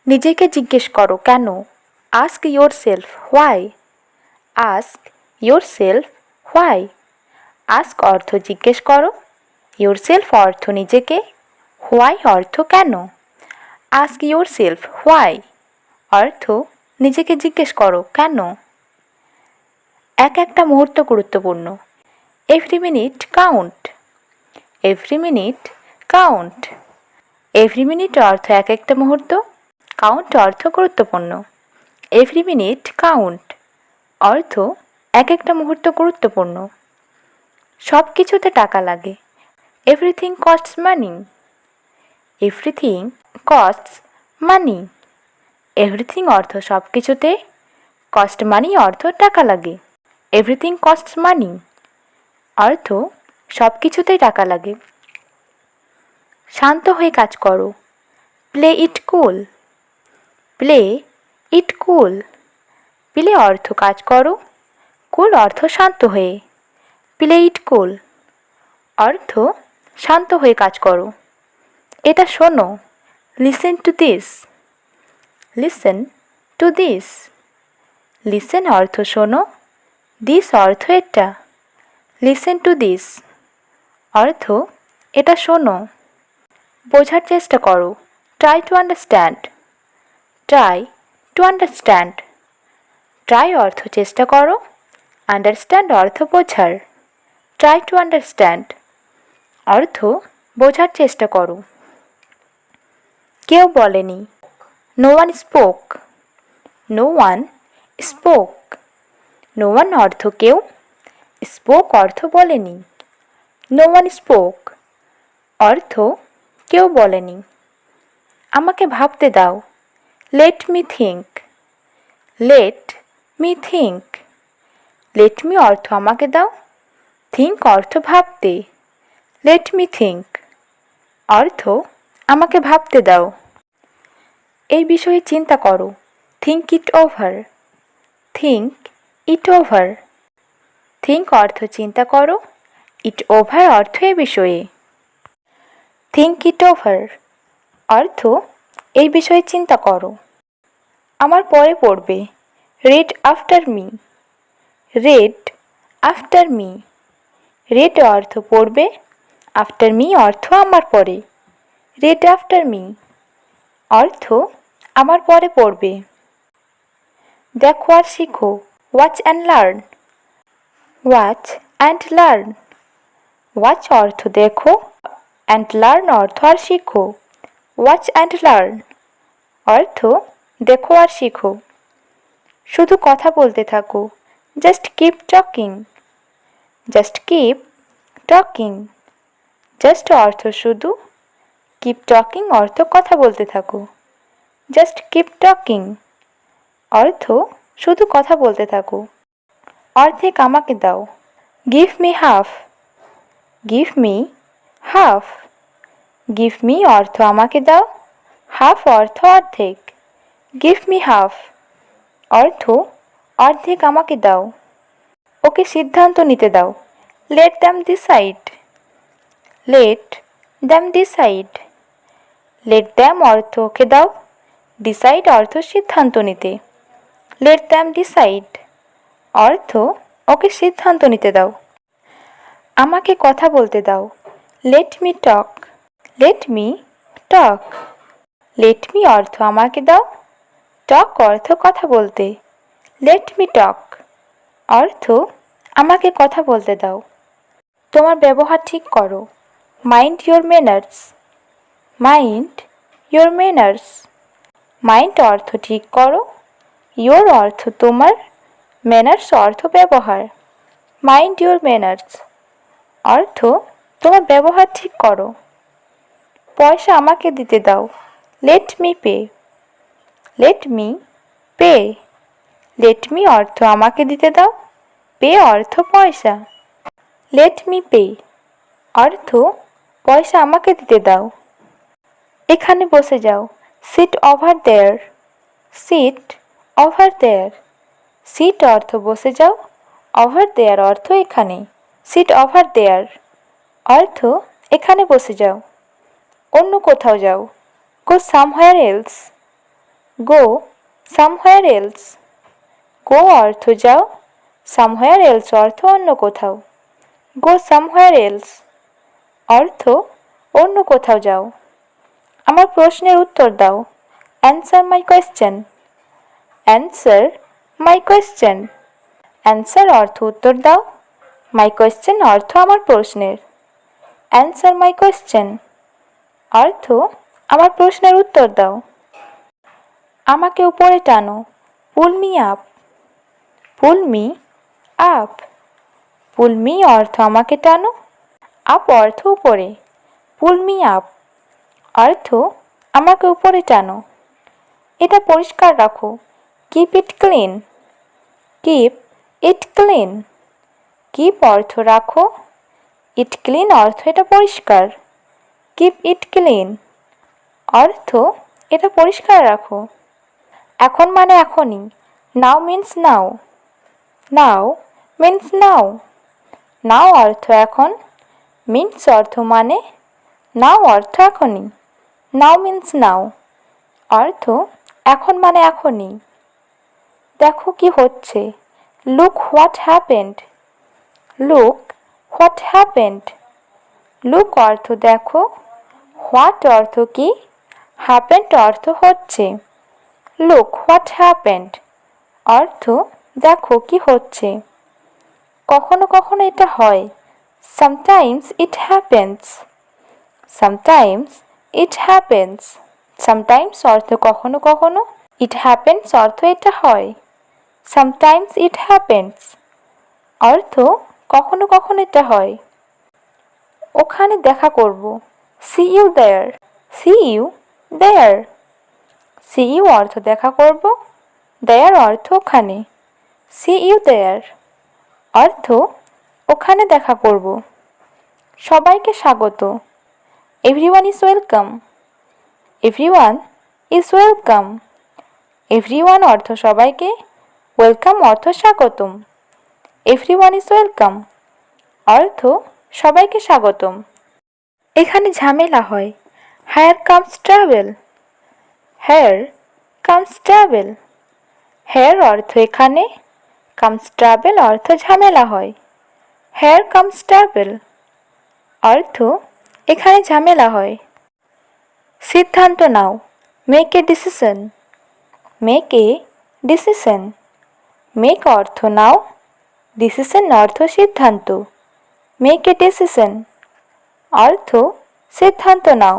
নিজেকে জিজ্ঞেস করো কেন। Ask your self why. Ask your self why. Ask অর্থ জিজ্ঞেস করো, ইয়োর সেলফ অর্থ নিজেকে, হোয়াই অর্থ কেন। আস্ক ইয়োর সেলফ হোয়াই অর্থ নিজেকে জিজ্ঞেস করো কেন। এক একটা মুহূর্ত গুরুত্বপূর্ণ। Every minute count. Every minute count. Every minute অর্থ এক একটা মুহূর্ত, কাউন্ট অর্থ গুরুত্বপূর্ণ। এভরি মিনিট কাউন্ট অর্থ এক একটা মুহূর্ত গুরুত্বপূর্ণ। সব কিছুতে টাকা লাগে। এভরিথিং কস্টস মানি। এভরিথিং কস্টস মানি। এভরিথিং অর্থ সব কিছুতে, কস্ট মানি অর্থ টাকা লাগে। এভরিথিং কস্টস মানি অর্থ সব কিছুতেই টাকা লাগে। শান্ত হয়ে কাজ করো। Play it cool. Play it cool. Play অর্থ কাজ করো, কুল অর্থ শান্ত হয়ে। প্লে ইট কুল অর্থ শান্ত হয়ে কাজ করো। এটা শোনো। Listen to this. Listen to this. Listen অর্থ শোনো, দিস অর্থ এটা। লিসেন টু দিস অর্থ এটা শোনো। বোঝার চেষ্টা করো। Try to understand. Try to understand. Try অর্থ চেষ্টা করো, আন্ডারস্ট্যান্ড অর্থ বোঝার। ট্রাই টু আন্ডারস্ট্যান্ড অর্থ বোঝার চেষ্টা করো। কেউ বলেনি। No one spoke. No one spoke. No one অর্থ কেউ, স্পোক অর্থ বলেনি। নো ওয়ান স্পোক অর্থ কেউ বলেনি। আমাকে ভাবতে দাও। Let me think. Let me think. Let me অর্থ আমাকে দাও, থিঙ্ক অর্থ ভাবতে। লেট মি থিঙ্ক অর্থ আমাকে ভাবতে দাও। এই বিষয়ে চিন্তা করো। Think it over. Think it over. Think অর্থ চিন্তা করো, ইট ওভার অর্থ এ বিষয়ে। থিঙ্ক ইট ওভার অর্থ এই বিষয়ে চিন্তা করো। আমার পরে পড়বে। Read after me. Read after me. Read অর্থ পড়বে, আফটার মি অর্থ আমার পরে। রিড আফটার মি অর্থ আমার পরে পড়বে। দেখো আর শিখো। Watch and learn. Watch and learn. Watch অর্থ দেখো, অ্যান্ড লার্ন অর্থ আর শিখো। ওয়াচ অ্যান্ড লার্ন অর্থ দেখো আর শিখো। শুধু কথা বলতে থাকো। Just keep talking. Just keep talking. Just অর্থ শুধু, কিপ টকিং অর্থ কথা বলতে থাকো। জাস্ট কিপ টকিং অর্থ শুধু কথা বলতে থাকো। অর্ধেক আমাকে দাও। Give me half. Give me half. Give me অর্থ আমাকে দাও, হাফ অর্থ অর্ধেক। গিভ মি হাফ অর্থ অর্ধেক আমাকে দাও। ওকে সিদ্ধান্ত নিতে দাও। Late them decide. Late them decide. Late them অর্থ ওকে দাও, ডিসাইড অর্থ সিদ্ধান্ত নিতে। লেট দ্যাম ডিসাইড অর্থ ওকে সিদ্ধান্ত নিতে দাও। আমাকে কথা বলতে দাও। লেট মি টক। লেট মি টক। লেট মি অর্থ আমাকে দাও, টক অর্থ কথা বলতে। লেট মি টক অর্থ আমাকে কথা বলতে দাও। তোমার ব্যবহার ঠিক করো। Mind your manners. Mind your manners. Mind অর্থ ঠিক করো, ইয়োর অর্থ তোমার, ম্যানার্স অর্থ ব্যবহার। মাইন্ড ইয়োর ম্যানার্স অর্থ তোমার ব্যবহার ঠিক করো। পয়সা আমাকে দিতে দাও। Let me pay. Let me pay. Let me অর্থ আমাকে দিতে দাও, পে অর্থ পয়সা। লেট মি পে অর্থ পয়সা আমাকে দিতে দাও। এখানে বসে যাও। Sit over there. Sit over there. Sit অর্থ বসে যাও, ওভার দেয়ার অর্থ এখানে। সিট ওভার দেয়ার অর্থ এখানে বসে যাও। অন্য কোথাও যাও। গো সামহোয়ার এলস। গো সামহোয়ার এলস। গো অর্থ যাও, সামহোয়ার এলস অর্থ অন্য কোথাও। গো সামহোয়ার এলস অর্থ অন্য কোথাও যাও। আমার প্রশ্নের উত্তর দাও। Answer my question. Answer my question. Answer অর্থ উত্তর দাও, মাই কোয়েশ্চেন অর্থ আমার প্রশ্নের। অ্যান্সার মাই কোয়েশ্চেন অর্থ আমার প্রশ্নের উত্তর দাও। আমাকে উপরে টানো, পুল মি আপ। পুল মি আপ। পুল মি অর্থ আমাকে টানো, আপ অর্থ উপরে। পুল মি আপ অর্থ আমাকে উপরে টানো। এটা পরিষ্কার রাখো, keep it clean. Keep it clean. Keep অর্থ রাখো, ইট ক্লিন অর্থ এটা পরিষ্কার। কিপ ইট ক্লিন অর্থ এটা পরিষ্কার রাখো। এখন মানে এখনই, নাও মিন্স নাও। নাও মিন্স নাও। নাও অর্থ এখন, মিন্স অর্থ মানে, নাও অর্থ এখনই। নাও মিন্স নাও অর্থ এখন মানে এখনই। দেখো কি হচ্ছে, look what happened. Look what happened. Look অর্থ দেখো, হোয়াট অর্থ কি, হ্যাপেন্ড অর্থ হচ্ছে। লুক হোয়াট হ্যাপেন্ড অর্থ দেখো কি হচ্ছে। কখনো কখনো এটা হয়, sometimes it happens. Sometimes it happens. Sometimes অর্থ কখনো কখনো, ইট হ্যাপেন্স অর্থ এটা হয়। সামটাইমস ইট হ্যাপেন্স অর্থ কখনো কখনো এটা হয়। ওখানে দেখা করব, see you there. See you there. See you অর্থ দেখা করব, দেয়ার অর্থ ওখানে। সি ইউ দেয়ার অর্থ ওখানে দেখা করব। সবাইকে স্বাগত, everyone is welcome. Everyone is welcome. Everyone অর্থ সবাইকে, ওয়েলকাম অর্থ স্বাগতম। এভরিওয়ান ইজ ওয়েলকাম অর্থ সবাইকে স্বাগতম। এখানে ঝামেলা হয়, here comes trouble. Here comes trouble. Here অর্থ এখানে, কামস ট্রাভেল অর্থ ঝামেলা হয়। হেয়ার কামস ট্রাভেল অর্থ এখানে ঝামেলা হয়। সিদ্ধান্ত নাও, make a decision. Make a decision. Make অর্থ নাও, ডিসিশন অর্থ সিদ্ধান্ত। মেক এ ডিসিশন অর্থ সিদ্ধান্ত নাও।